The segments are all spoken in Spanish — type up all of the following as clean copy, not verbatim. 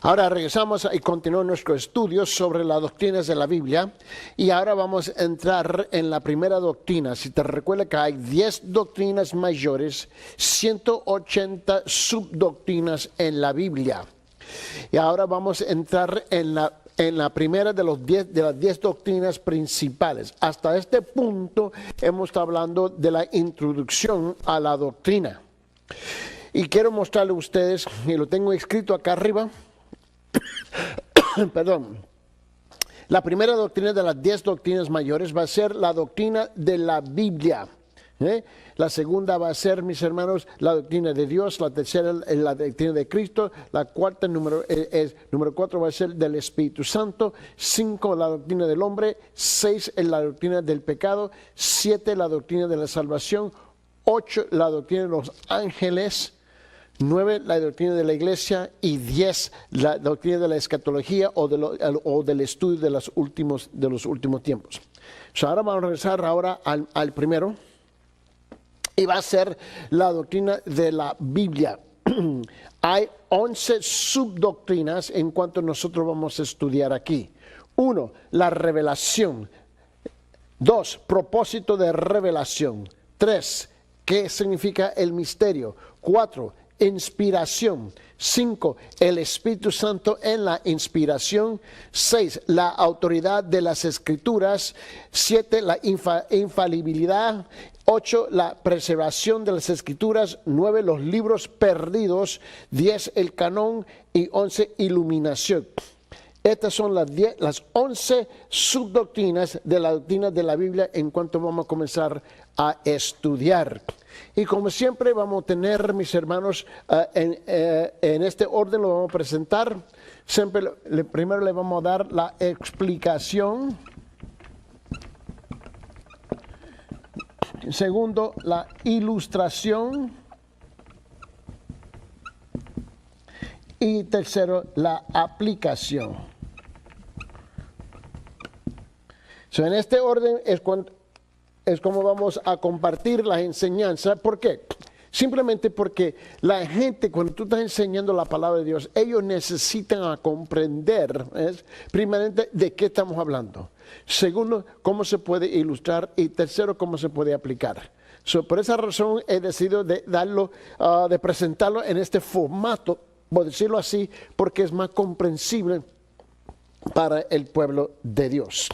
Ahora regresamos y continuamos nuestro estudio sobre las doctrinas de la Biblia y ahora vamos a entrar en la primera doctrina. Si te recuerda que hay 10 doctrinas mayores, 180 subdoctrinas en la Biblia. Y ahora vamos a entrar en la primera de las 10 doctrinas principales. Hasta este punto hemos estado hablando de la introducción a la doctrina. Y quiero mostrarle a ustedes, y lo tengo escrito acá arriba, perdón. La primera doctrina de las 10 doctrinas mayores va a ser la doctrina de la Biblia. La segunda va a ser, mis hermanos, la doctrina de Dios. La tercera es la doctrina de Cristo. La cuarta, número 4, va a ser del Espíritu Santo. 5, la doctrina del hombre. 6, es la doctrina del pecado. 7, la doctrina de la salvación. 8, la doctrina de los ángeles. 9, la doctrina de la iglesia, y 10, la doctrina de la escatología o del estudio de los últimos tiempos. Ahora vamos a regresar al primero, y va a ser la doctrina de la Biblia. Hay 11 subdoctrinas en cuanto nosotros vamos a estudiar aquí. 1, la revelación. 2, propósito de revelación. 3, ¿qué significa el misterio? 4, inspiración. 5, el Espíritu Santo en la inspiración. 6, la autoridad de las Escrituras. 7, la infalibilidad. 8, la preservación de las Escrituras. 9, los libros perdidos. 10, el canon. Y 11, iluminación. Estas son las 11 subdoctrinas de la doctrina de la Biblia en cuanto vamos a comenzar a estudiar. Y como siempre vamos a tener, mis hermanos, en este orden lo vamos a presentar. Siempre primero le vamos a dar la explicación. Segundo, la ilustración. Y tercero, la aplicación. En este orden es como vamos a compartir la enseñanza. ¿Por qué? Simplemente porque la gente, cuando tú estás enseñando la palabra de Dios, ellos necesitan comprender, primeramente, de qué estamos hablando. Segundo, cómo se puede ilustrar. Y tercero, cómo se puede aplicar. Por esa razón he decidido de presentarlo en este formato, por decirlo así, porque es más comprensible para el pueblo de Dios.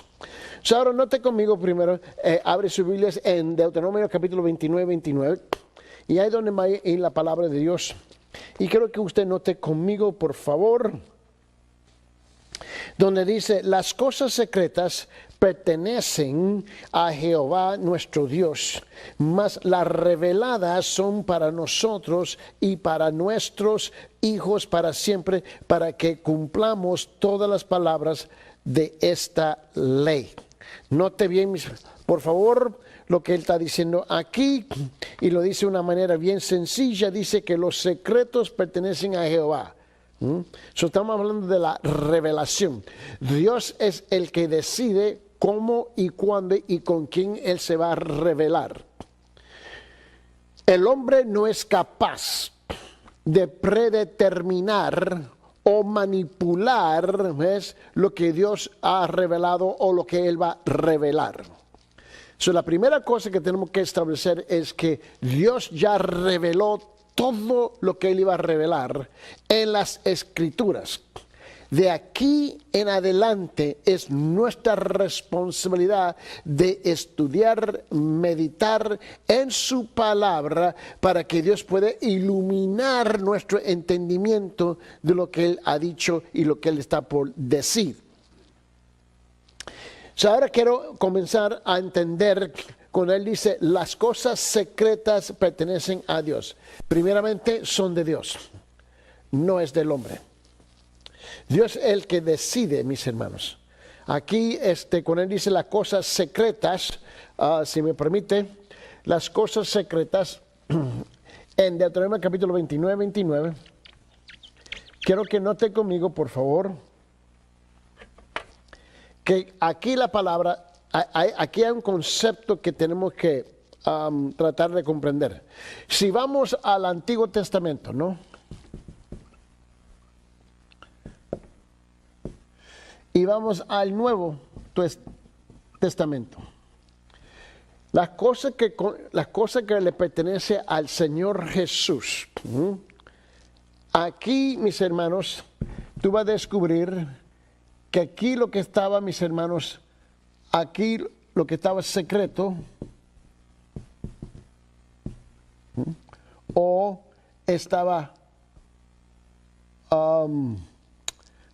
Ahora note conmigo primero, abre sus Biblias en Deuteronomio capítulo 29. Y ahí donde va en la palabra de Dios. Y quiero que usted note conmigo, por favor, donde dice: las cosas secretas pertenecen a Jehová nuestro Dios, mas las reveladas son para nosotros y para nuestros hijos para siempre, para que cumplamos todas las palabras de esta ley. Note bien, por favor, lo que él está diciendo aquí, y lo dice de una manera bien sencilla. Dice que los secretos pertenecen a Jehová. Estamos hablando de la revelación. Dios es el que decide cómo y cuándo y con quién Él se va a revelar. El hombre no es capaz de predeterminar o manipular, lo que Dios ha revelado o lo que Él va a revelar. La primera cosa que tenemos que establecer es que Dios ya reveló todo lo que Él iba a revelar en las Escrituras. De aquí en adelante es nuestra responsabilidad de estudiar, meditar en su palabra para que Dios pueda iluminar nuestro entendimiento de lo que Él ha dicho y lo que Él está por decir. Ahora quiero comenzar a entender cuando Él dice las cosas secretas pertenecen a Dios. Primeramente son de Dios, no es del hombre. Dios es el que decide, mis hermanos. Aquí cuando Él dice las cosas secretas, si me permite, las cosas secretas en Deuteronomio capítulo 29. Quiero que note conmigo, por favor, que aquí la palabra, aquí hay un concepto que tenemos que tratar de comprender. Si vamos al Antiguo Testamento, ¿no? Y vamos al Nuevo Testamento. Las cosas que le pertenece al Señor Jesús. Aquí, mis hermanos, tú vas a descubrir que aquí lo que estaba, mis hermanos, aquí lo que estaba secreto, o estaba,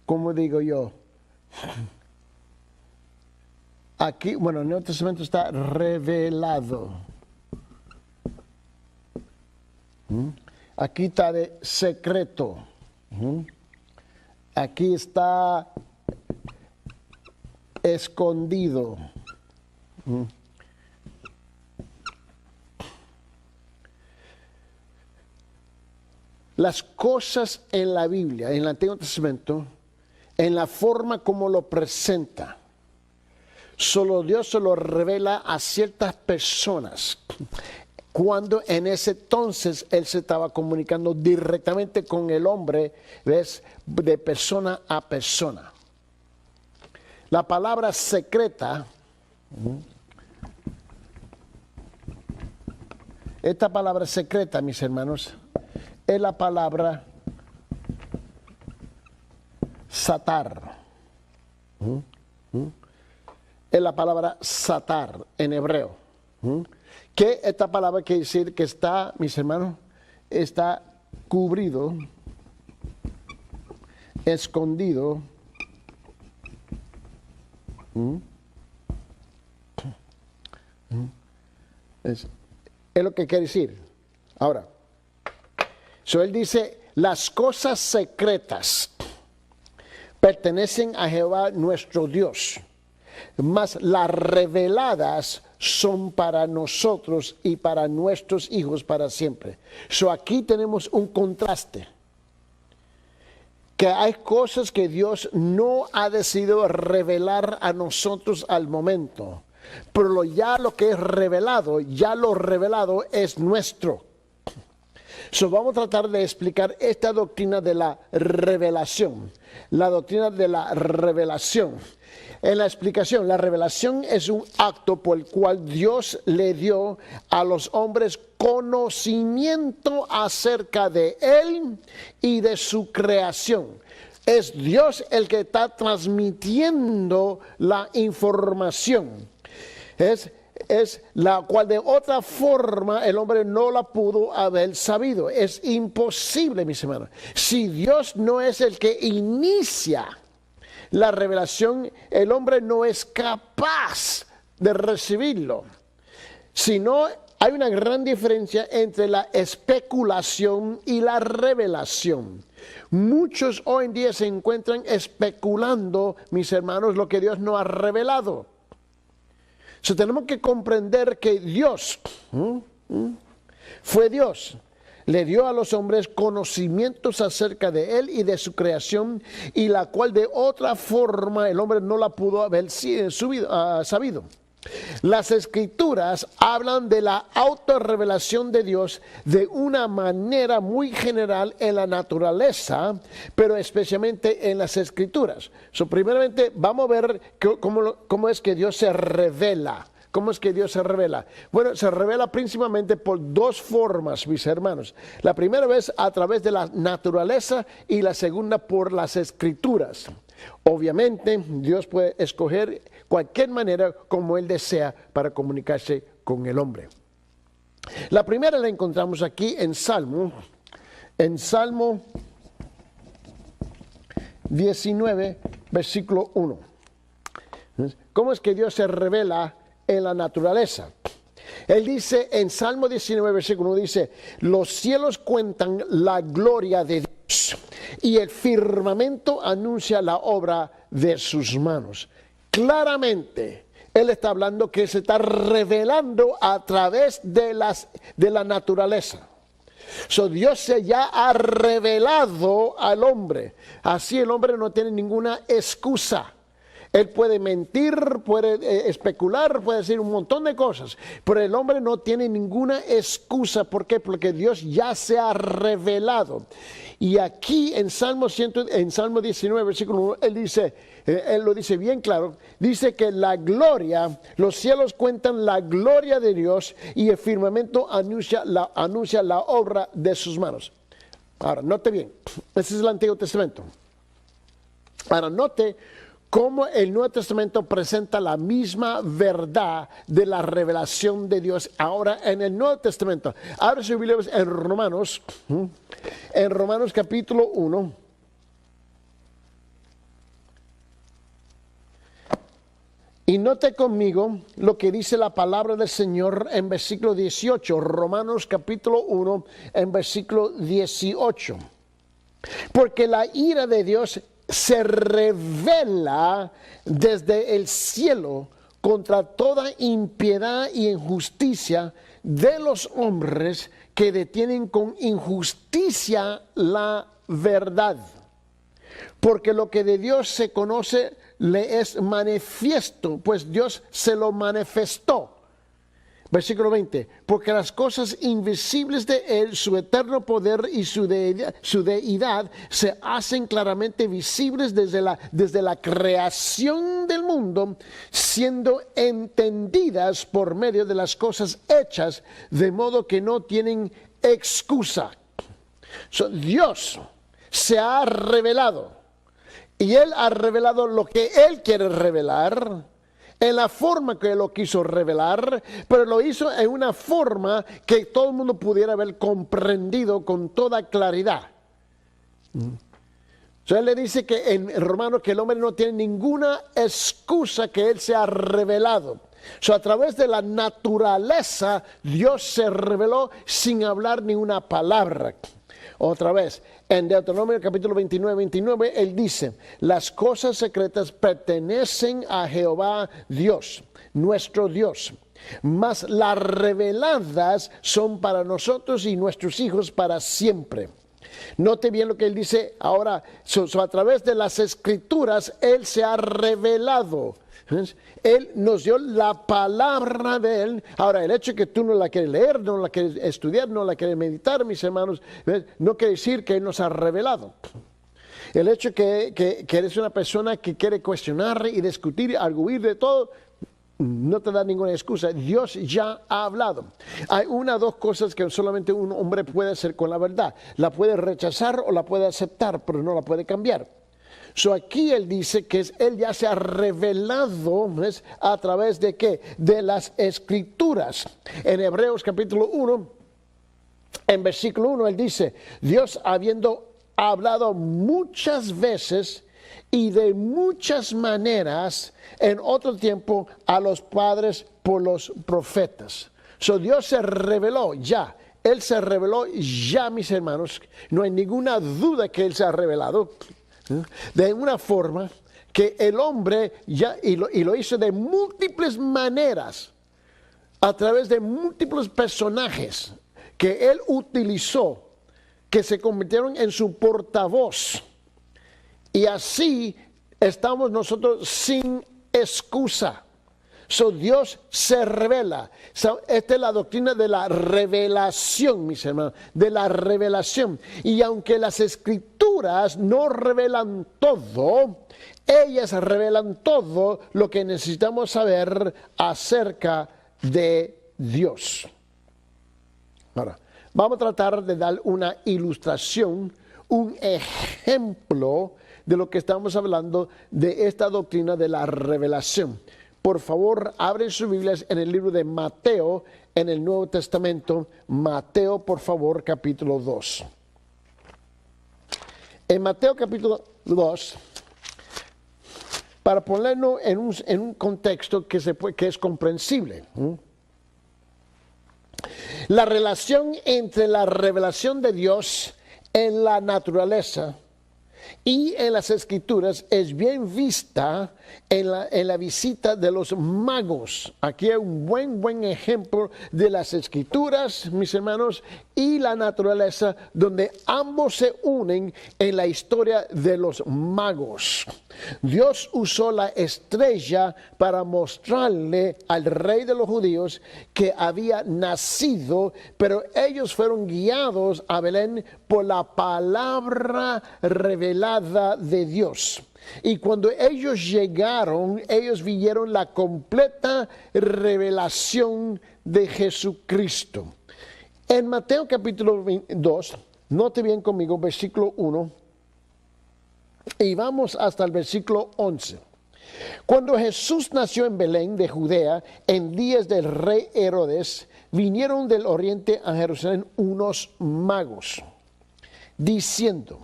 ¿cómo digo yo? Aquí, bueno, en el Nuevo Testamento está revelado. Aquí está de secreto. Aquí está escondido. Las cosas en la Biblia, en el Antiguo Testamento, en la forma como lo presenta, solo Dios se lo revela a ciertas personas, cuando en ese entonces Él se estaba comunicando directamente con el hombre, ¿ves? De persona a persona. La palabra secreta, esta palabra secreta, mis hermanos, es la palabra satar. Es la palabra satar en hebreo. Que esta palabra quiere decir que está, mis hermanos, está cubrido, escondido. Es lo que quiere decir. Ahora, él dice, las cosas secretas pertenecen a Jehová nuestro Dios, mas las reveladas son para nosotros y para nuestros hijos para siempre. Aquí tenemos un contraste, que hay cosas que Dios no ha decidido revelar a nosotros al momento, pero ya lo que es revelado, ya lo revelado es nuestro. Vamos a tratar de explicar esta doctrina de la revelación. La doctrina de la revelación. En la explicación, la revelación es un acto por el cual Dios le dio a los hombres conocimiento acerca de Él y de su creación. Es Dios el que está transmitiendo la información. Es la cual de otra forma el hombre no la pudo haber sabido. Es imposible, mis hermanos. Si Dios no es el que inicia la revelación, el hombre no es capaz de recibirlo. Si no, hay una gran diferencia entre la especulación y la revelación. Muchos hoy en día se encuentran especulando, mis hermanos, lo que Dios no ha revelado. Tenemos que comprender que Dios fue Dios. Le dio a los hombres conocimientos acerca de Él y de su creación, y la cual de otra forma el hombre no la pudo haber sabido. Las Escrituras hablan de la autorrevelación de Dios de una manera muy general en la naturaleza, pero especialmente en las Escrituras. Primeramente vamos a ver cómo es que Dios se revela. ¿Cómo es que Dios se revela? Bueno, se revela principalmente por dos formas, mis hermanos. La primera es a través de la naturaleza y la segunda por las Escrituras. Obviamente, Dios puede escoger cualquier manera como Él desea para comunicarse con el hombre. La primera la encontramos aquí en Salmo 19, versículo 1. ¿Cómo es que Dios se revela en la naturaleza? Él dice en Salmo 19, versículo 1, dice, los cielos cuentan la gloria de Dios y el firmamento anuncia la obra de sus manos. Claramente, Él está hablando que se está revelando a través de la naturaleza. Dios ya ha revelado al hombre. Así el hombre no tiene ninguna excusa. Él puede mentir, puede especular, puede decir un montón de cosas, pero el hombre no tiene ninguna excusa. ¿Por qué? Porque Dios ya se ha revelado. Y aquí en Salmo 19, versículo 1, Él lo dice bien claro, dice que la gloria, los cielos cuentan la gloria de Dios y el firmamento anuncia la obra de sus manos. Ahora, note bien, ese es el Antiguo Testamento. Ahora, note cómo el Nuevo Testamento presenta la misma verdad de la revelación de Dios. Ahora, en el Nuevo Testamento, abre su Biblia en Romanos capítulo 1. Y note conmigo lo que dice la palabra del Señor en versículo 18, Romanos capítulo 1, en versículo 18. Porque la ira de Dios se revela desde el cielo contra toda impiedad y injusticia de los hombres que detienen con injusticia la verdad. Porque lo que de Dios se conoce le es manifiesto, pues Dios se lo manifestó. Versículo 20, porque las cosas invisibles de Él, su eterno poder y su deidad, se hacen claramente visibles desde la creación del mundo, siendo entendidas por medio de las cosas hechas, de modo que no tienen excusa. Dios se ha revelado, y Él ha revelado lo que Él quiere revelar, en la forma que Él lo quiso revelar, pero lo hizo en una forma que todo el mundo pudiera haber comprendido con toda claridad. Él le dice que en Romanos que el hombre no tiene ninguna excusa que Él se ha revelado. A través de la naturaleza, Dios se reveló sin hablar ni una palabra. Otra vez, en Deuteronomio capítulo 29, Él dice, las cosas secretas pertenecen a Jehová Dios, nuestro Dios, mas las reveladas son para nosotros y nuestros hijos para siempre. Note bien lo que Él dice ahora, a través de las escrituras, Él se ha revelado. Él nos dio la palabra de Él. Ahora, el hecho de que tú no la quieres leer, no la quieres estudiar, no la quieres meditar, mis hermanos, no quiere decir que Él nos ha revelado. El hecho de que eres una persona que quiere cuestionar y discutir, arguir de todo, no te da ninguna excusa. Dios ya ha hablado. Hay una o dos cosas que solamente un hombre puede hacer con la verdad. La puede rechazar o la puede aceptar, pero no la puede cambiar. Aquí Él dice que Él ya se ha revelado, ¿ves? ¿A través de qué? De las Escrituras. En Hebreos capítulo 1, en versículo 1, Él dice, Dios habiendo hablado muchas veces y de muchas maneras en otro tiempo a los padres por los profetas. Dios se reveló ya. Él se reveló ya, mis hermanos. No hay ninguna duda que Él se ha revelado. De una forma que el hombre ya, y lo hizo de múltiples maneras, a través de múltiples personajes que Él utilizó, que se convirtieron en su portavoz. Y así estamos nosotros sin excusa. Dios se revela. Esta es la doctrina de la revelación, mis hermanos, de la revelación. Y aunque las Escrituras no revelan todo, ellas revelan todo lo que necesitamos saber acerca de Dios. Ahora, vamos a tratar de dar una ilustración, un ejemplo de lo que estamos hablando de esta doctrina de la revelación. Por favor, abren sus Biblias en el libro de Mateo, en el Nuevo Testamento. Mateo, por favor, capítulo 2. En Mateo capítulo 2, para ponerlo en un contexto que es comprensible. La relación entre la revelación de Dios en la naturaleza y en las Escrituras es bien vista en la visita de los magos. Aquí hay un buen ejemplo de las Escrituras, mis hermanos, y la naturaleza, donde ambos se unen en la historia de los magos. Dios usó la estrella para mostrarle al rey de los judíos que había nacido, pero ellos fueron guiados a Belén por la palabra revelada de Dios. Y cuando ellos llegaron, ellos vieron la completa revelación de Jesucristo. En Mateo capítulo 2, note bien conmigo, versículo 1, y vamos hasta el versículo 11. Cuando Jesús nació en Belén de Judea, en días del rey Herodes, vinieron del oriente a Jerusalén unos magos, diciendo: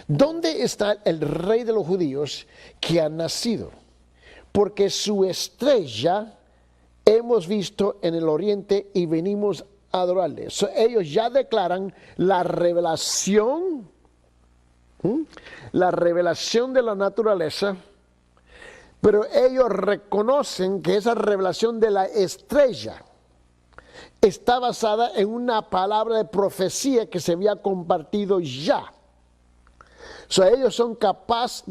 ¿dónde está el rey de los judíos que ha nacido? Porque su estrella hemos visto en el oriente y venimos a adorarle. Ellos ya declaran la revelación de la naturaleza, pero ellos reconocen que esa revelación de la estrella está basada en una palabra de profecía que se había compartido ya. Ellos son capaces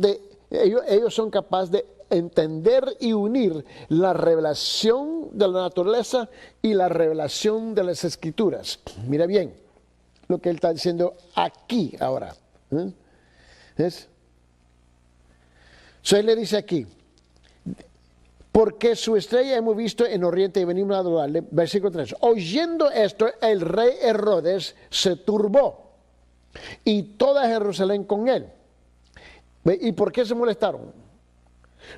de entender y unir la revelación de la naturaleza y la revelación de las Escrituras. Mira bien lo que él está diciendo aquí ahora. ¿Ves? Él le dice aquí: porque su estrella hemos visto en oriente y venimos a adorarle. Versículo 3. Oyendo esto, el rey Herodes se turbó, y toda Jerusalén con él. ¿Y por qué se molestaron?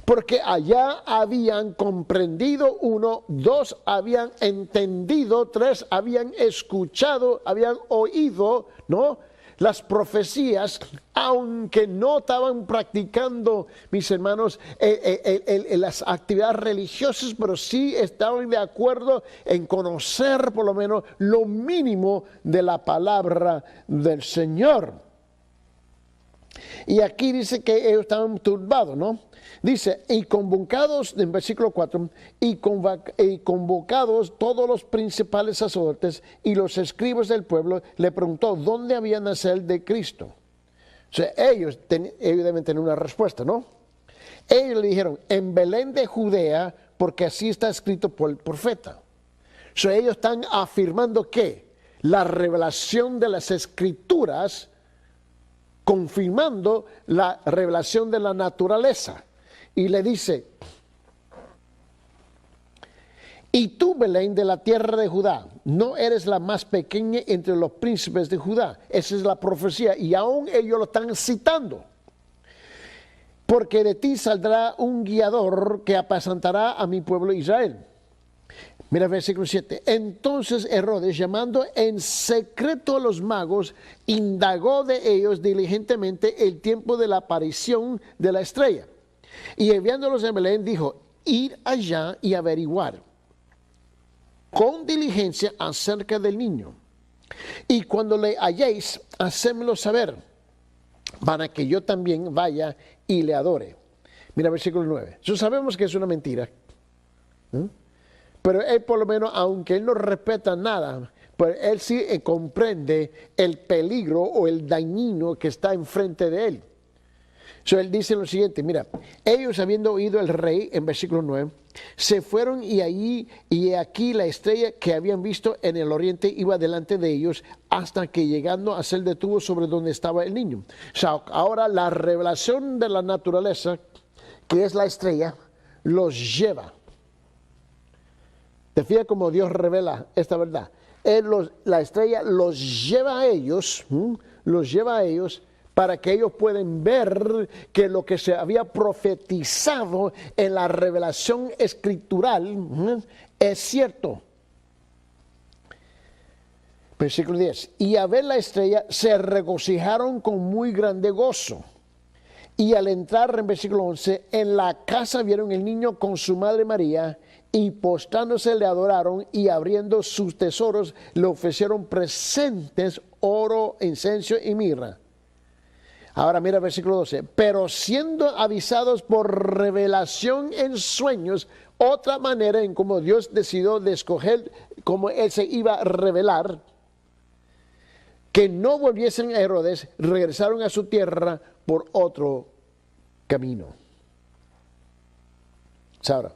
Porque allá habían comprendido, 1, 2, habían entendido, 3, habían escuchado, habían oído, ¿no?, las profecías, aunque no estaban practicando, mis hermanos, las actividades religiosas, pero sí estaban de acuerdo en conocer por lo menos lo mínimo de la palabra del Señor. Y aquí dice que ellos estaban turbados, ¿no? Dice, y convocados, en versículo 4, y convocados todos los principales sacerdotes y los escribas del pueblo, le preguntó dónde había nacido el de Cristo. Ellos deben tener una respuesta, ¿no? Ellos le dijeron, en Belén de Judea, porque así está escrito por el profeta. Ellos están afirmando que la revelación de las Escrituras, confirmando la revelación de la naturaleza. Y le dice, y tú, Belén, de la tierra de Judá, no eres la más pequeña entre los príncipes de Judá. Esa es la profecía, y aún ellos lo están citando. Porque de ti saldrá un guiador que apacentará a mi pueblo Israel. Mira versículo 7. Entonces Herodes, llamando en secreto a los magos, indagó de ellos diligentemente el tiempo de la aparición de la estrella. Y enviándolos en Belén, dijo, id allá y averiguar con diligencia acerca del niño. Y cuando le halléis, hacémelo saber, para que yo también vaya y le adore. Mira versículo 9. Sabemos que es una mentira. Pero él por lo menos, aunque él no respeta nada, pero él sí comprende el peligro o el dañino que está enfrente de él. Él dice lo siguiente, mira, ellos habiendo oído el rey, en versículo 9, se fueron y aquí la estrella que habían visto en el oriente iba delante de ellos hasta que llegando a ser detuvo sobre donde estaba el niño. Ahora la revelación de la naturaleza, que es la estrella, los lleva. ¿Te fijas cómo Dios revela esta verdad? La estrella los lleva a ellos, para que ellos puedan ver que lo que se había profetizado en la revelación escritural es cierto. Versículo 10. Y a ver la estrella se regocijaron con muy grande gozo. Y al entrar, en versículo 11, en la casa vieron el niño con su madre María, y postrándose le adoraron, y abriendo sus tesoros le ofrecieron presentes, oro, incienso y mirra. Ahora mira el versículo 12. Pero siendo avisados por revelación en sueños, otra manera en cómo Dios decidió de escoger cómo Él se iba a revelar, que no volviesen a Herodes, regresaron a su tierra por otro camino. Ahora,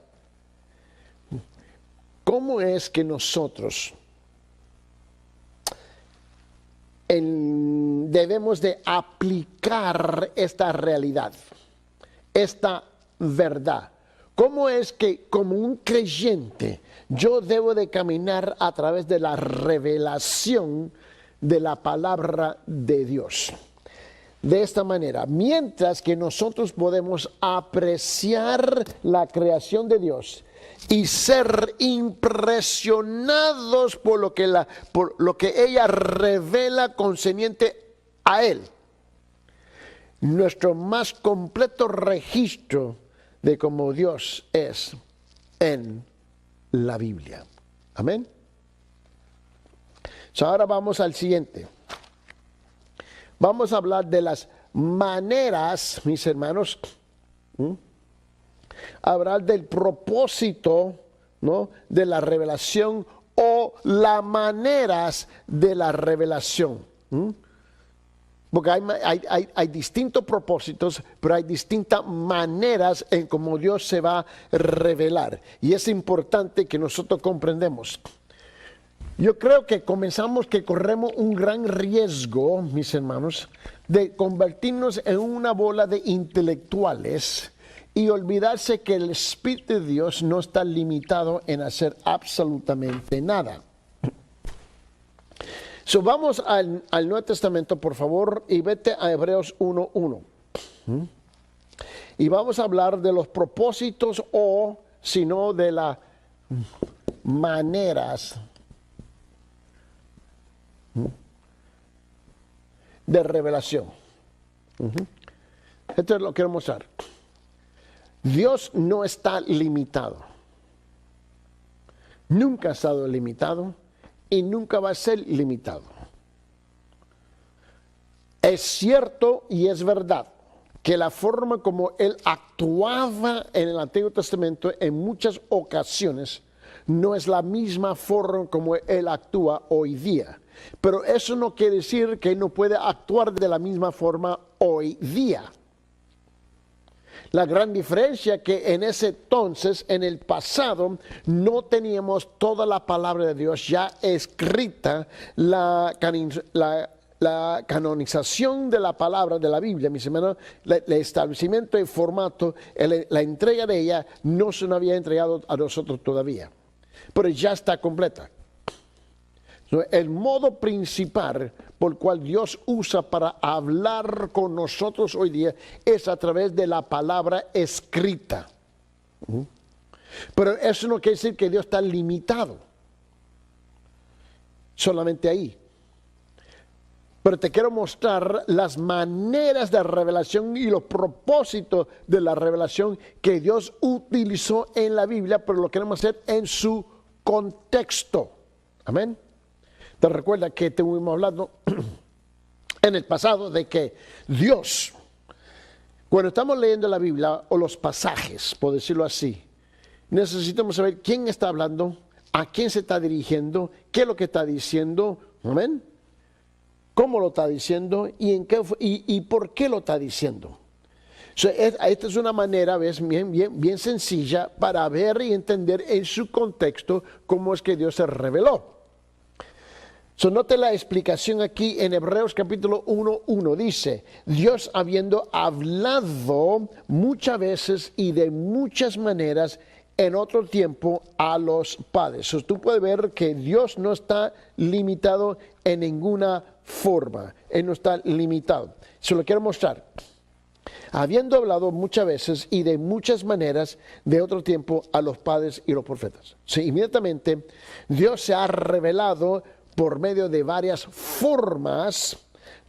¿cómo es que nosotros debemos de aplicar esta realidad, esta verdad? ¿Cómo es que como un creyente yo debo de caminar a través de la revelación de la palabra de Dios? De esta manera, mientras que nosotros podemos apreciar la creación de Dios y ser impresionados por lo que ella revela concerniente a Él, nuestro más completo registro de cómo Dios es en la Biblia. Amén. Ahora vamos al siguiente. Vamos a hablar de las maneras, mis hermanos, hablar del propósito, ¿no?, de la revelación o las maneras de la revelación. Porque hay distintos propósitos, pero hay distintas maneras en cómo Dios se va a revelar. Y es importante que nosotros comprendamos. Yo creo que corremos un gran riesgo, mis hermanos, de convertirnos en una bola de intelectuales y olvidarse que el Espíritu de Dios no está limitado en hacer absolutamente nada. Vamos al Nuevo Testamento, por favor, y vete a Hebreos 1:1. Y vamos a hablar de los propósitos o, si no, de las maneras de revelación. Esto lo quiero mostrar. Dios no está limitado. Nunca ha estado limitado y nunca va a ser limitado. Es cierto y es verdad que la forma como Él actuaba en el Antiguo Testamento en muchas ocasiones no es la misma forma como Él actúa hoy día. Pero eso no quiere decir que Él no puede actuar de la misma forma hoy día. La gran diferencia que en ese entonces, en el pasado, no teníamos toda la palabra de Dios ya escrita, la canonización de la palabra de la Biblia, mis hermanos, el establecimiento y formato, la entrega de ella no se nos había entregado a nosotros todavía, pero ya está completa. El modo principal por el cual Dios usa para hablar con nosotros hoy día es a través de la palabra escrita. Pero eso no quiere decir que Dios está limitado solamente ahí. Pero te quiero mostrar las maneras de revelación y los propósitos de la revelación que Dios utilizó en la Biblia, pero lo queremos hacer en su contexto. Amén. Te recuerda que estuvimos hablando en el pasado de que Dios, cuando estamos leyendo la Biblia o los pasajes, por decirlo así, necesitamos saber quién está hablando, a quién se está dirigiendo, qué es lo que está diciendo, amén, cómo lo está diciendo y por qué lo está diciendo. Esta es una manera, ¿ves?, bien sencilla para ver y entender en su contexto cómo es que Dios se reveló. Note la explicación aquí en Hebreos capítulo 1:1. Dice, Dios habiendo hablado muchas veces y de muchas maneras en otro tiempo a los padres. Tú puedes ver que Dios no está limitado en ninguna forma. Él no está limitado. Se lo quiero mostrar. Habiendo hablado muchas veces y de muchas maneras de otro tiempo a los padres y los profetas. Inmediatamente Dios se ha revelado por medio de varias formas,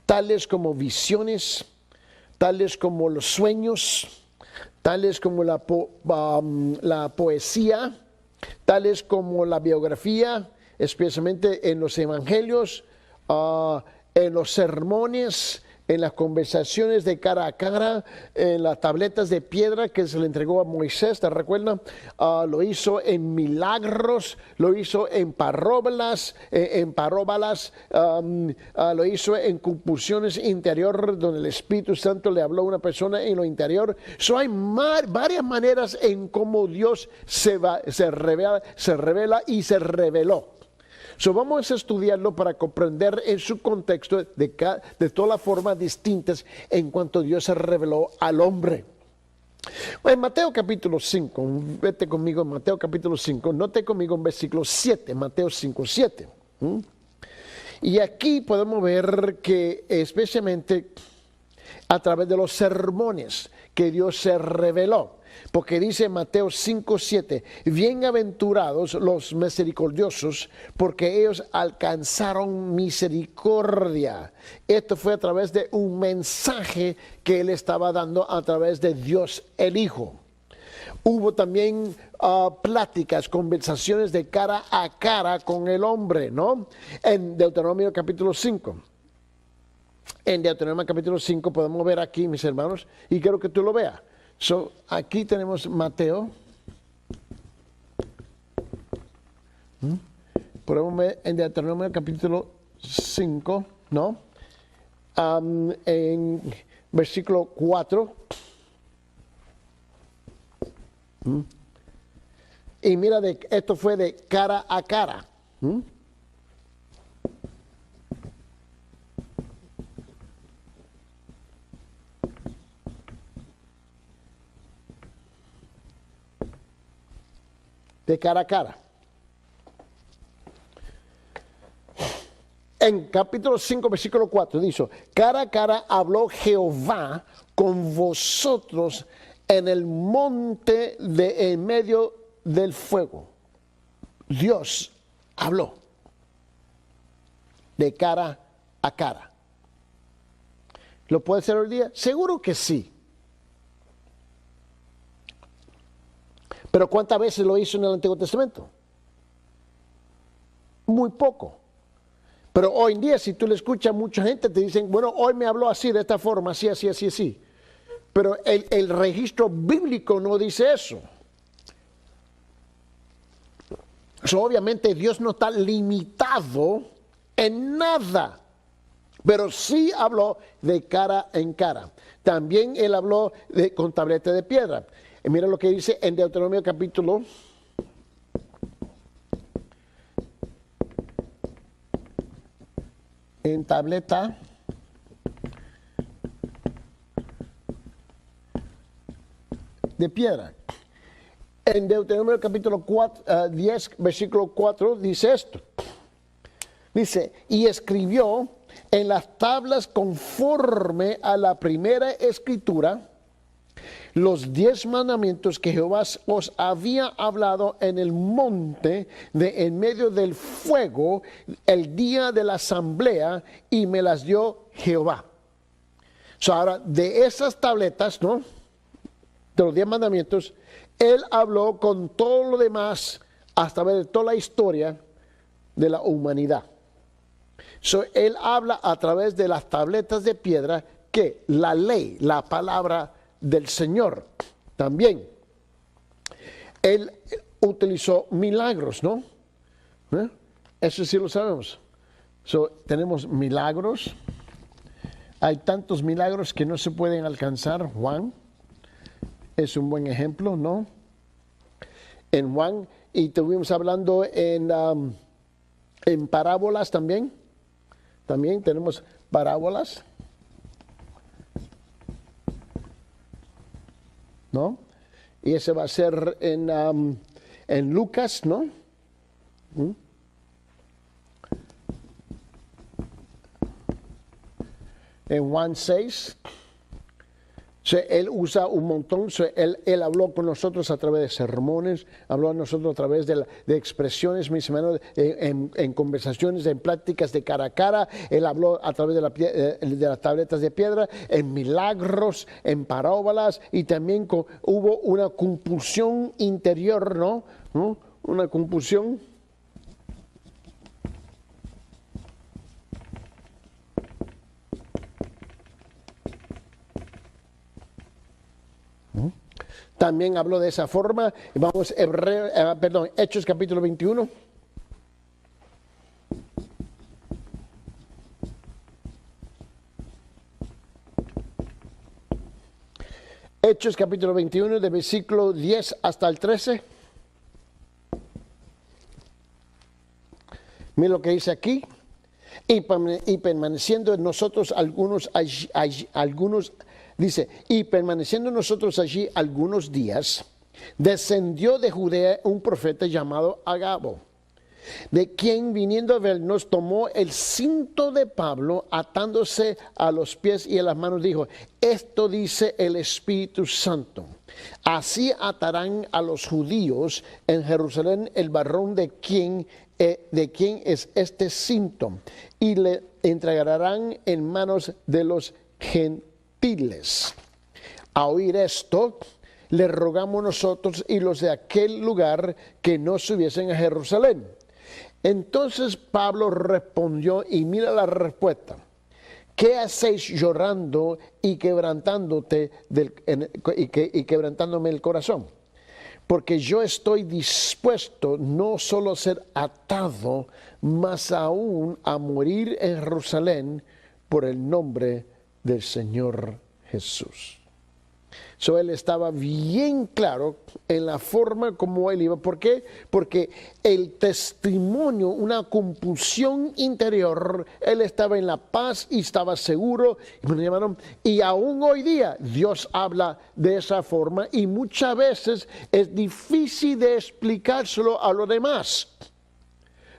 tales como visiones, tales como los sueños, tales como la poesía, tales como la biografía, especialmente en los evangelios, en los sermones, en las conversaciones de cara a cara, en las tabletas de piedra que se le entregó a Moisés, ¿te recuerdas? Lo hizo en milagros, lo hizo en parábolas, lo hizo en compulsiones interior, donde el Espíritu Santo le habló a una persona en lo interior. Hay varias maneras en cómo Dios se revela y se reveló. Vamos a estudiarlo para comprender en su contexto de todas las formas distintas en cuanto Dios se reveló al hombre. En Mateo capítulo 5, vete conmigo en Mateo capítulo 5, note conmigo en versículo 7, Mateo 5, 7. Y aquí podemos ver que especialmente a través de los sermones que Dios se reveló. Porque dice Mateo 5:7, bienaventurados los misericordiosos, porque ellos alcanzaron misericordia. Esto fue a través de un mensaje que él estaba dando a través de Dios el Hijo. Hubo también pláticas, conversaciones de cara a cara con el hombre, ¿no? En Deuteronomio capítulo 5. En Deuteronomio capítulo 5 podemos ver aquí, mis hermanos, y quiero que tú lo veas. Aquí tenemos Mateo. Podemos ver en Deuteronomio capítulo 5, ¿no? En versículo 4. Y mira, esto fue de cara a cara. De cara a cara. En capítulo 5, versículo 4, dice, cara a cara habló Jehová con vosotros en el monte de en medio del fuego. Dios habló de cara a cara. ¿Lo puede hacer hoy día? Seguro que sí. Pero ¿cuántas veces lo hizo en el Antiguo Testamento? Muy poco. Pero hoy en día, si tú le escuchas a mucha gente, te dicen, bueno, hoy me habló así, de esta forma, así, así, así, así. Pero el registro bíblico no dice eso. Obviamente Dios no está limitado en nada, pero sí habló de cara en cara. También él habló con tableta de piedra. Y mira lo que dice en Deuteronomio capítulo 4. En tableta de piedra. En Deuteronomio capítulo 10, versículo 4, dice esto. Dice, y escribió en las tablas conforme a la primera escritura los 10 mandamientos que Jehová os había hablado en el monte de en medio del fuego el día de la asamblea, y me las dio Jehová. Ahora, de esas tabletas, ¿no?, de los 10 mandamientos, él habló con todo lo demás hasta ver toda la historia de la humanidad. Él habla a través de las tabletas de piedra, que la ley, la palabra del Señor. También él utilizó milagros, ¿no? Eso sí lo sabemos. Tenemos milagros. Hay tantos milagros que no se pueden alcanzar. Juan es un buen ejemplo, ¿no? En Juan, y estuvimos hablando en parábolas también. También tenemos parábolas, ¿no? Y ese va a ser en Lucas, ¿no? En Juan 6. Él usa un montón. Él habló con nosotros a través de sermones, habló a nosotros a través de expresiones, mis hermanos, en conversaciones, en pláticas de cara a cara. Él habló a través de las tabletas de piedra, en milagros, en parábolas, y también hubo una compulsión interior, ¿no? Una compulsión. También habló de esa forma. Vamos, Hechos capítulo 21. Hechos capítulo 21, de versículo 10 hasta el 13. Mira lo que dice aquí. Y permaneciendo en nosotros dice, y permaneciendo nosotros allí algunos días, descendió de Judea un profeta llamado Agabo, de quien viniendo a vernos tomó el cinto de Pablo, atándose a los pies y a las manos, dijo, esto dice el Espíritu Santo, así atarán a los judíos en Jerusalén el varón de quien es este cinto, y le entregarán en manos de los gentiles. A oír esto, le rogamos nosotros y los de aquel lugar que no subiesen a Jerusalén. Entonces Pablo respondió, y mira la respuesta: ¿qué hacéis llorando y quebrantándome el corazón? Porque yo estoy dispuesto no solo a ser atado, mas aún a morir en Jerusalén por el nombre del Señor Jesús. Él estaba bien claro en la forma como él iba. ¿Por qué? Porque el testimonio, una compulsión interior, él estaba en la paz y estaba seguro. Y aún hoy día Dios habla de esa forma, y muchas veces es difícil de explicárselo a los demás,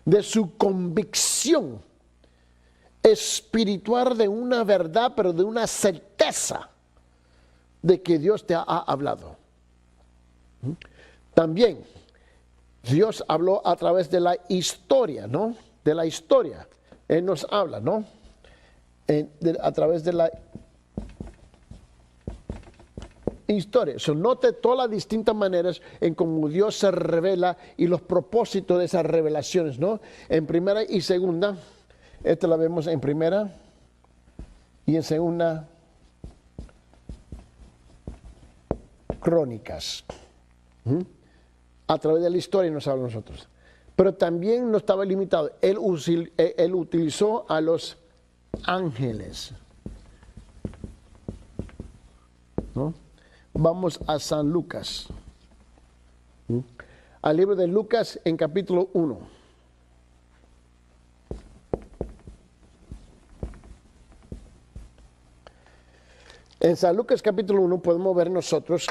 de su convicción espiritual de una verdad, pero de una certeza de que Dios te ha hablado. También Dios habló a través de la historia, ¿no? De la historia. Él nos habla, ¿no? A través de la historia. Note todas las distintas maneras en cómo Dios se revela y los propósitos de esas revelaciones, ¿no? En primera y segunda, esta la vemos en primera y en segunda Crónicas. A través de la historia nos habla a nosotros. Pero también no estaba limitado. Él utilizó a los ángeles, ¿no? Vamos a San Lucas. Al libro de Lucas en capítulo 1. En San Lucas capítulo 1 podemos ver nosotros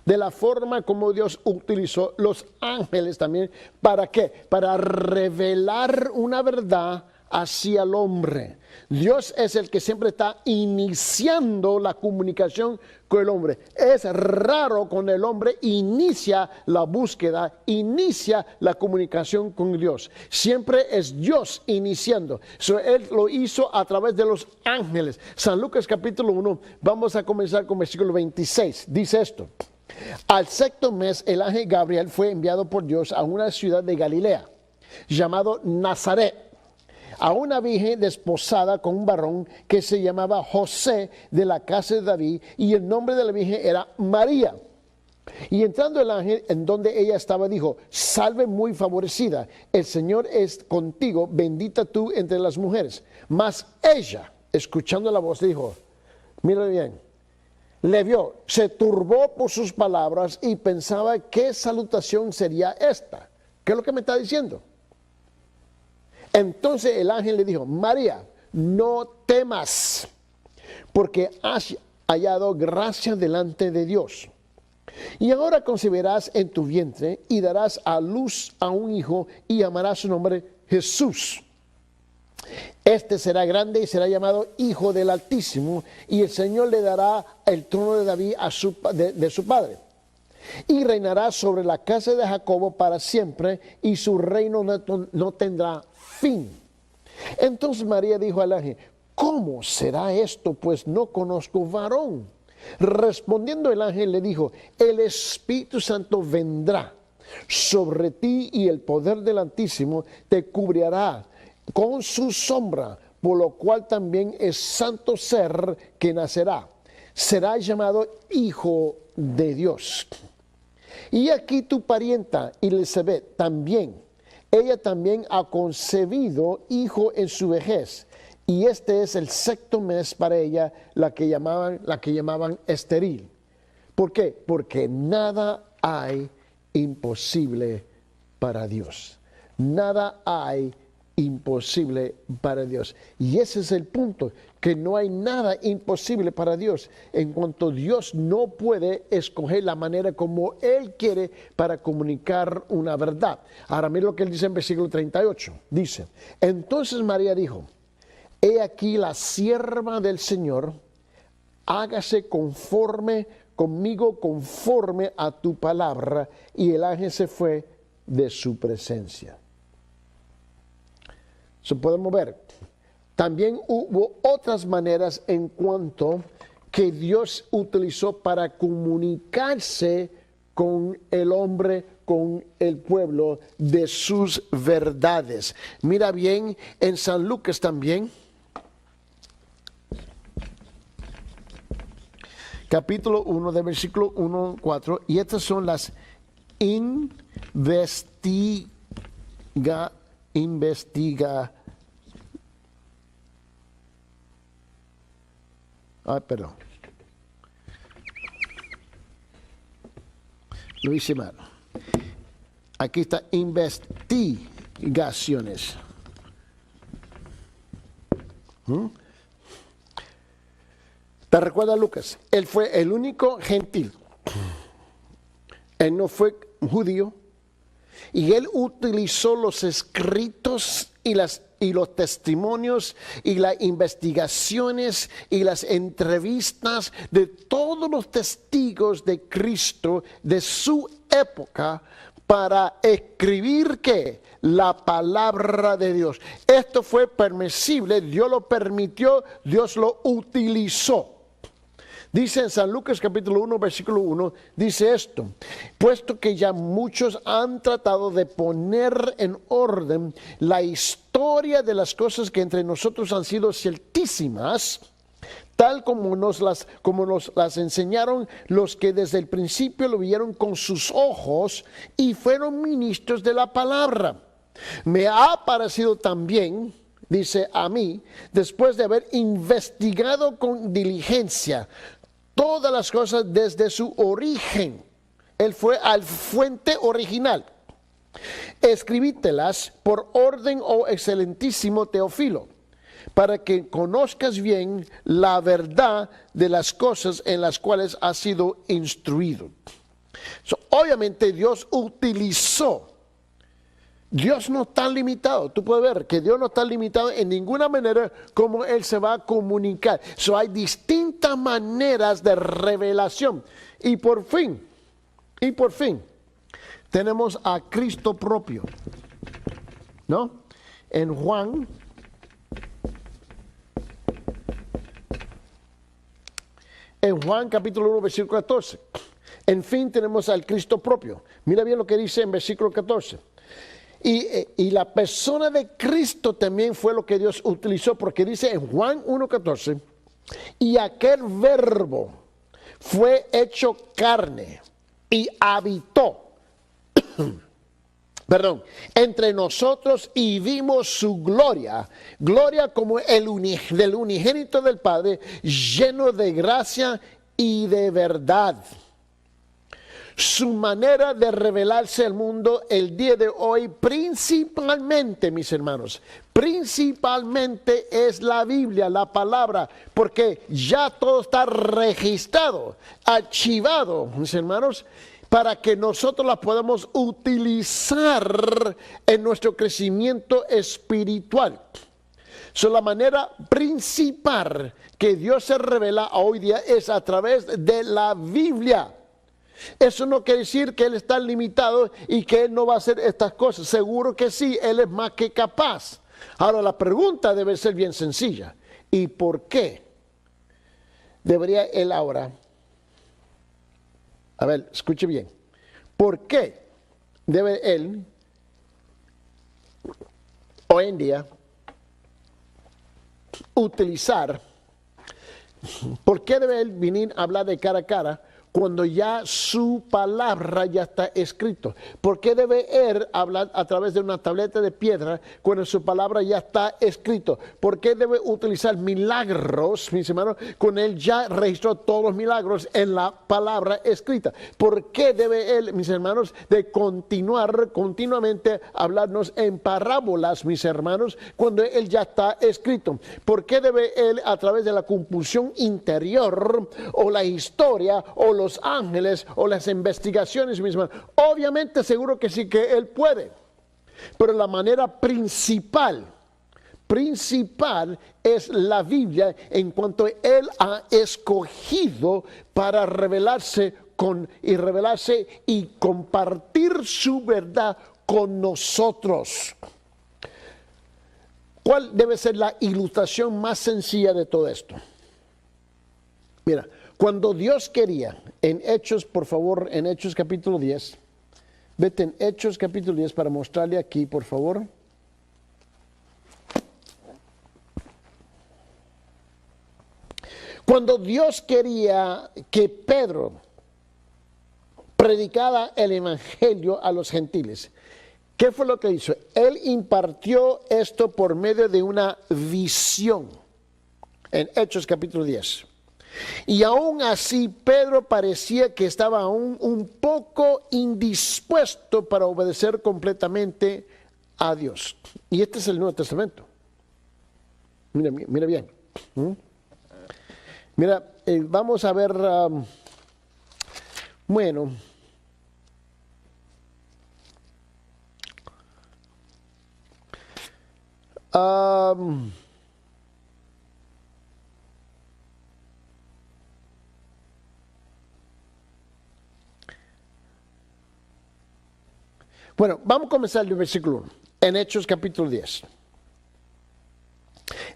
de la forma como Dios utilizó los ángeles también. ¿Para qué? Para revelar una verdad hacia el hombre. Dios es el que siempre está iniciando la comunicación con el hombre. Es raro cuando el hombre inicia la búsqueda, inicia la comunicación con Dios. Siempre es Dios iniciando. Él lo hizo a través de los ángeles. San Lucas capítulo 1, vamos a comenzar con versículo 26. Dice esto: al sexto mes el ángel Gabriel fue enviado por Dios a una ciudad de Galilea, llamado Nazaret, a una virgen desposada con un varón que se llamaba José, de la casa de David, y el nombre de la virgen era María. Y entrando el ángel en donde ella estaba, dijo: salve muy favorecida, el Señor es contigo, bendita tú entre las mujeres. Mas ella, escuchando la voz, dijo, mira bien, le vio, se turbó por sus palabras y pensaba qué salutación sería esta. ¿Qué es lo que me está diciendo? Entonces el ángel le dijo: María, no temas, porque has hallado gracia delante de Dios. Y ahora concebirás en tu vientre y darás a luz a un hijo y llamarás su nombre Jesús. Este será grande y será llamado Hijo del Altísimo, y el Señor le dará el trono de David de su padre. Y reinará sobre la casa de Jacobo para siempre, y su reino no tendrá fin. Entonces María dijo al ángel: ¿cómo será esto? Pues no conozco varón. Respondiendo el ángel le dijo: el Espíritu Santo vendrá sobre ti y el poder del Altísimo te cubrirá con su sombra, por lo cual también es santo ser que nacerá. será llamado hijo de Dios. Y aquí tu parienta Elizabeth también. Ella también ha concebido hijo en su vejez. Y este es el sexto mes para ella, la que llamaban estéril. ¿Por qué? Porque nada hay imposible para Dios. Nada hay imposible para Dios. Y ese es el punto, que no hay nada imposible para Dios, en cuanto Dios no puede escoger la manera como Él quiere para comunicar una verdad. Ahora mira lo que Él dice en versículo 38. Dice, entonces María dijo, he aquí la sierva del Señor, hágase conmigo conforme a tu palabra. Y el ángel se fue de su presencia. Podemos ver, también hubo otras maneras en cuanto que Dios utilizó para comunicarse con el hombre, con el pueblo, de sus verdades. Mira bien, en San Lucas también, capítulo 1, de versículo 1 al 4, y estas son las perdón. Lo hice mal. Aquí está investigaciones. ¿Te recuerdas, Lucas? Él fue el único gentil. Él no fue judío. Y él utilizó los escritos y los testimonios y las investigaciones y las entrevistas de todos los testigos de Cristo de su época para escribir ¿qué? La palabra de Dios. Esto fue permisible, Dios lo permitió, Dios lo utilizó. Dice en San Lucas capítulo 1, versículo 1, dice esto, puesto que ya muchos han tratado de poner en orden la historia de las cosas que entre nosotros han sido ciertísimas, tal como nos las enseñaron los que desde el principio lo vieron con sus ojos y fueron ministros de la palabra. Me ha parecido también, dice a mí, después de haber investigado con diligencia todas las cosas desde su origen. Él fue al fuente original. Escribítelas por orden, oh excelentísimo Teófilo, para que conozcas bien la verdad de las cosas en las cuales has sido instruido. Obviamente Dios utilizó. Dios no está limitado. Tú puedes ver que Dios no está limitado en ninguna manera como Él se va a comunicar. Hay distintas maneras de revelación. Y por fin, tenemos a Cristo propio, ¿no? En Juan capítulo 1, versículo 14. En fin, tenemos al Cristo propio. Mira bien lo que dice en versículo 14. Y la persona de Cristo también fue lo que Dios utilizó, porque dice en Juan 1:14, y aquel verbo fue hecho carne y habitó, entre nosotros y vimos su gloria, como del unigénito del Padre, lleno de gracia y de verdad. Su manera de revelarse al mundo el día de hoy, principalmente, mis hermanos, principalmente es la Biblia, la palabra, porque ya todo está registrado, archivado, mis hermanos, para que nosotros la podamos utilizar en nuestro crecimiento espiritual. La manera principal que Dios se revela hoy día es a través de la Biblia. Eso no quiere decir que Él está limitado y que Él no va a hacer estas cosas. Seguro que sí, Él es más que capaz. Ahora la pregunta debe ser bien sencilla. ¿Y por qué debería Él ahora? A ver, escuche bien. ¿Por qué debe Él hoy en día utilizar ¿Por qué debe él venir a hablar de cara a cara cuando ya su palabra ya está escrito? ¿Por qué debe él hablar a través de una tableta de piedra cuando su palabra ya está escrito? ¿Por qué debe utilizar milagros, mis hermanos, cuando él ya registró todos los milagros en la palabra escrita? ¿Por qué debe él, mis hermanos, de continuar continuamente hablarnos en parábolas, mis hermanos, cuando él ya está escrito? ¿Por qué debe él, a través de la compulsión interior o la historia o los ángeles o las investigaciones mismas? Obviamente, seguro que sí que él puede, pero la manera principal es la Biblia, en cuanto él ha escogido para revelarse y compartir su verdad con nosotros. ¿Cuál debe ser la ilustración más sencilla de todo esto? Mira, cuando Dios quería, en Hechos, por favor, en Hechos capítulo 10, vete en Hechos capítulo 10 para mostrarle aquí, por favor. Cuando Dios quería que Pedro predicara el evangelio a los gentiles, ¿qué fue lo que hizo? Él impartió esto por medio de una visión, en Hechos capítulo 10. Y aún así Pedro parecía que estaba aún un poco indispuesto para obedecer completamente a Dios. Y este es el Nuevo Testamento. Mira bien. Mira, vamos a ver, bueno, bueno, vamos a comenzar el versículo 1, en Hechos capítulo 10.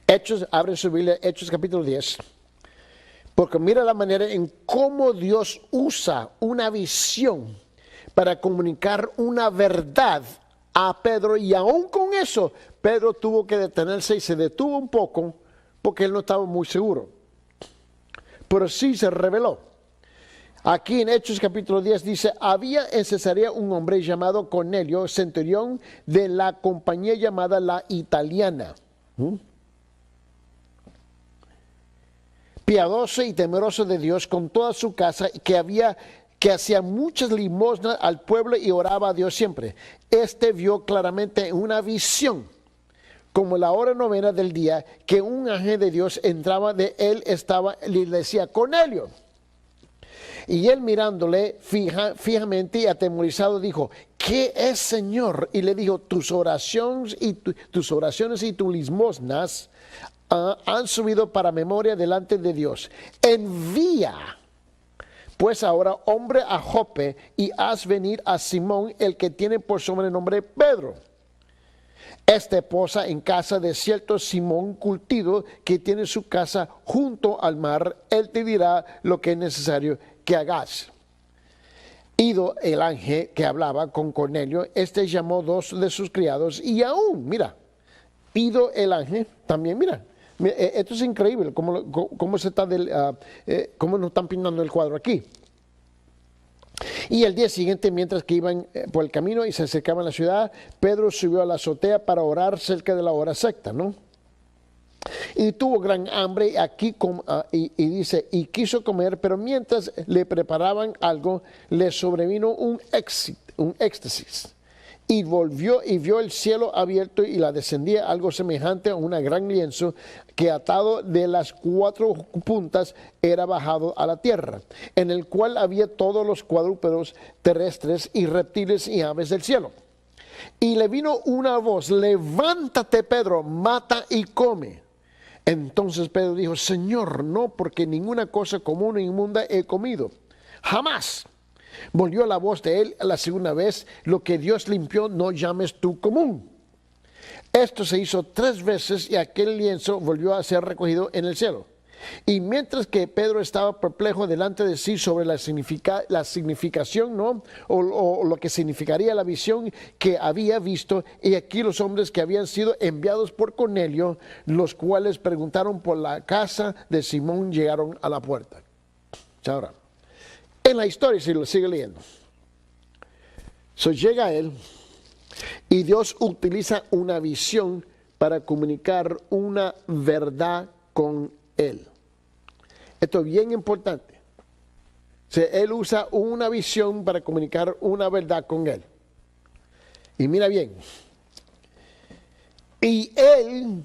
Hechos, abre su Biblia, Hechos capítulo 10. Porque mira la manera en cómo Dios usa una visión para comunicar una verdad a Pedro. Y aún con eso, Pedro tuvo que detenerse y se detuvo un poco porque él no estaba muy seguro. Pero sí se reveló. Aquí en Hechos capítulo 10 dice, había en Cesarea un hombre llamado Cornelio, centurión de la compañía llamada La Italiana. Piadoso y temeroso de Dios con toda su casa, que hacía muchas limosnas al pueblo y oraba a Dios siempre. Este vio claramente en una visión, como la hora novena del día, que un ángel de Dios entraba de él, le decía, Cornelio. Y él mirándole fijamente y atemorizado dijo, ¿qué es, Señor? Y le dijo, tus oraciones y tus limosnas han subido para memoria delante de Dios. Envía pues ahora hombre a Jope y haz venir a Simón, el que tiene por sobrenombre Pedro. Este posa en casa de cierto Simón Curtido, que tiene su casa junto al mar. Él te dirá lo que es necesario que hagas. Ido el ángel que hablaba con Cornelio, este llamó dos de sus criados y aún, mira, ido el ángel, también mira, esto es increíble, cómo nos están pintando el cuadro aquí. Y el día siguiente, mientras que iban por el camino y se acercaban a la ciudad, Pedro subió a la azotea para orar cerca de la hora sexta, ¿no? Y tuvo gran hambre y dice, y quiso comer, pero mientras le preparaban algo, le sobrevino un éxtasis. Y volvió y vio el cielo abierto y la descendía algo semejante a una gran lienzo que atado de las cuatro puntas era bajado a la tierra, en el cual había todos los cuadrúpedos terrestres y reptiles y aves del cielo. Y le vino una voz, levántate Pedro, mata y come. Entonces Pedro dijo, Señor, no, porque ninguna cosa común e inmunda he comido, jamás. Volvió la voz de él la segunda vez, lo que Dios limpió no llames tú común. Esto se hizo 3 veces y aquel lienzo volvió a ser recogido en el cielo. Y mientras que Pedro estaba perplejo delante de sí sobre la significación, ¿no? O lo que significaría la visión que había visto, y aquí los hombres que habían sido enviados por Cornelio, los cuales preguntaron por la casa de Simón, llegaron a la puerta. Ahora, en la historia, si lo sigue leyendo, llega él y Dios utiliza una visión para comunicar una verdad con él. Esto es bien importante. Él usa una visión para comunicar una verdad con él. Y mira bien. Y él,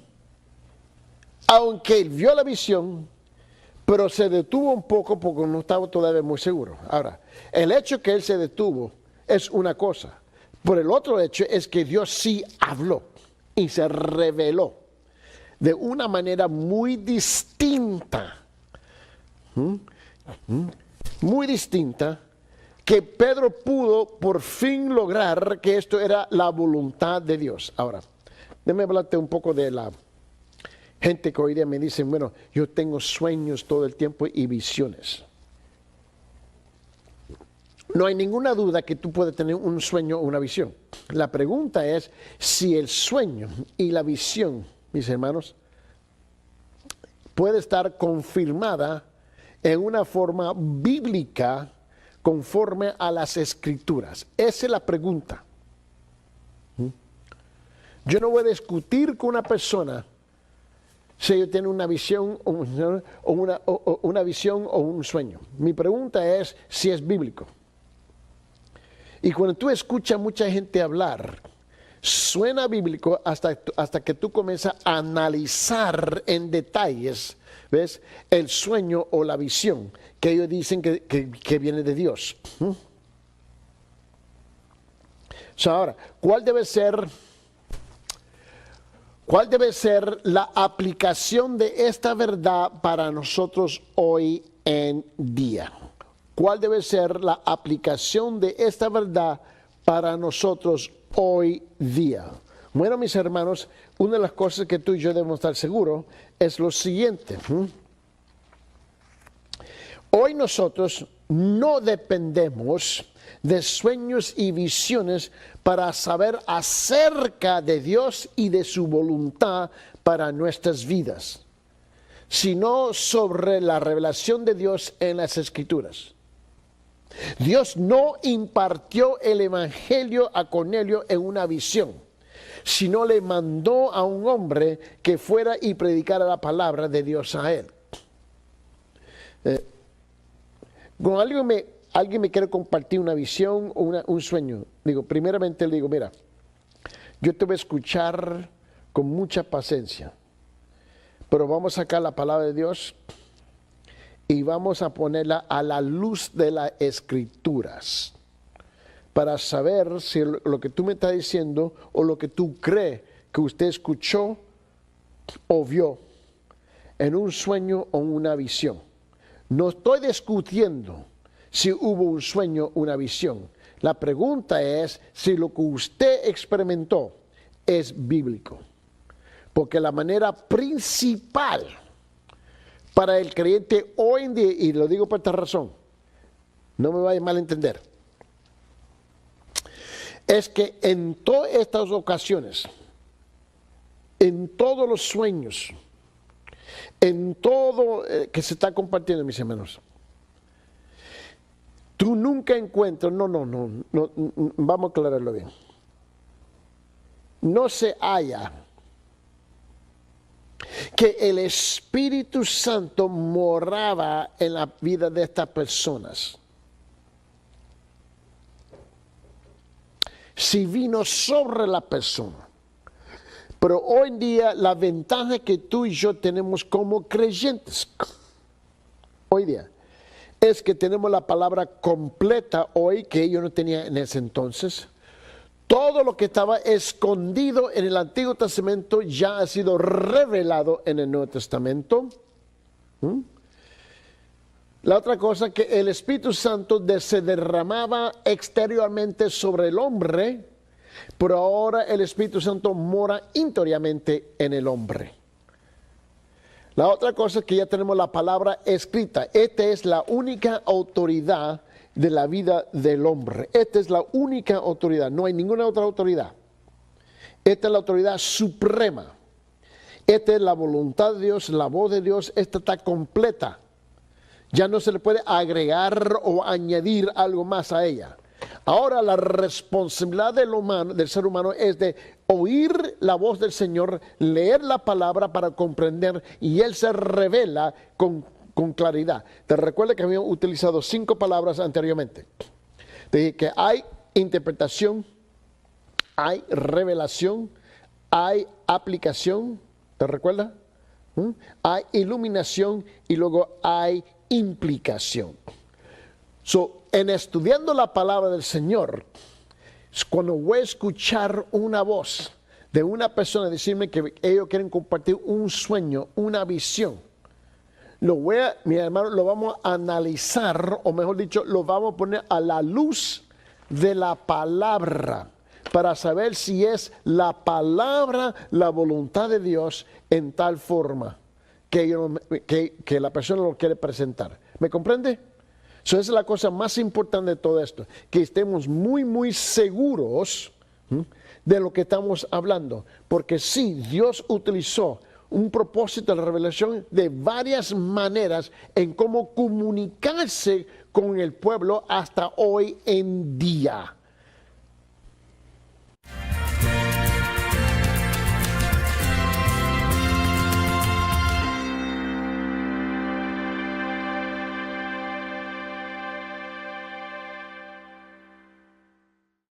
aunque él vio la visión, pero se detuvo un poco porque no estaba todavía muy seguro. Ahora, el hecho que él se detuvo es una cosa. Pero el otro hecho es que Dios sí habló y se reveló de una manera muy distinta. Muy distinta, que Pedro pudo por fin lograr que esto era la voluntad de Dios. Ahora, déjame hablarte un poco de la gente que hoy día me dicen, bueno, yo tengo sueños todo el tiempo y visiones. No hay ninguna duda que tú puedes tener un sueño o una visión. La pregunta es si el sueño y la visión, mis hermanos, puede estar confirmada en una forma bíblica conforme a las Escrituras. Esa es la pregunta. Yo no voy a discutir con una persona si ella tiene una visión o una visión o un sueño. Mi pregunta es si es bíblico. Y cuando tú escuchas mucha gente hablar, suena bíblico hasta que tú comienzas a analizar en detalles, ¿ves?, el sueño o la visión que ellos dicen que viene de Dios. Ahora, ¿cuál debe ser la aplicación de esta verdad para nosotros hoy en día? ¿Cuál debe ser la aplicación de esta verdad para nosotros hoy día? Bueno, mis hermanos, una de las cosas que tú y yo debemos estar seguros es lo siguiente. Hoy nosotros no dependemos de sueños y visiones para saber acerca de Dios y de su voluntad para nuestras vidas, sino sobre la revelación de Dios en las Escrituras. Dios no impartió el evangelio a Cornelio en una visión, sino le mandó a un hombre que fuera y predicara la palabra de Dios a él. Cuando alguien me quiere compartir una visión o un sueño, primeramente le digo, mira, yo te voy a escuchar con mucha paciencia, pero vamos a sacar la palabra de Dios y vamos a ponerla a la luz de las Escrituras para saber si lo que tú me estás diciendo o lo que tú crees que usted escuchó o vio en un sueño o una visión. No estoy discutiendo si hubo un sueño o una visión. La pregunta es si lo que usted experimentó es bíblico. Porque la manera principal para el creyente hoy en día, y lo digo por esta razón, no me vaya a malentender, es que en todas estas ocasiones, en todos los sueños, en todo que se está compartiendo, mis hermanos, tú nunca encuentras, no, vamos a aclararlo bien, no se halla que el Espíritu Santo moraba en la vida de estas personas. Si vino sobre la persona. Pero hoy en día la ventaja que tú y yo tenemos como creyentes, hoy día, es que tenemos la palabra completa hoy que ellos no tenían en ese entonces. Todo lo que estaba escondido en el Antiguo Testamento ya ha sido revelado en el Nuevo Testamento. La otra cosa, que el Espíritu Santo se derramaba exteriormente sobre el hombre, pero ahora el Espíritu Santo mora interiormente en el hombre. La otra cosa es que ya tenemos la palabra escrita. Esta es la única autoridad de la vida del hombre. Esta es la única autoridad. No hay ninguna otra autoridad. Esta es la autoridad suprema. Esta es la voluntad de Dios, la voz de Dios. Esta está completa. Ya no se le puede agregar o añadir algo más a ella. Ahora la responsabilidad del ser humano es de oír la voz del Señor, leer la palabra para comprender, y Él se revela con claridad. Te recuerda que habíamos utilizado 5 palabras anteriormente. Te dije que hay interpretación, hay revelación, hay aplicación, ¿te recuerdas? Hay iluminación y luego hay implicación. En estudiando la palabra del Señor, cuando voy a escuchar una voz de una persona decirme que ellos quieren compartir un sueño, una visión, mi hermano, lo vamos a analizar, o mejor dicho, lo vamos a poner a la luz de la palabra, para saber si es la palabra, la voluntad de Dios en tal forma que la persona lo quiere presentar. ¿Me comprende? Esa es la cosa más importante de todo esto, que estemos muy, muy seguros de lo que estamos hablando. Porque sí, Dios utilizó un propósito de la revelación de varias maneras en cómo comunicarse con el pueblo hasta hoy en día.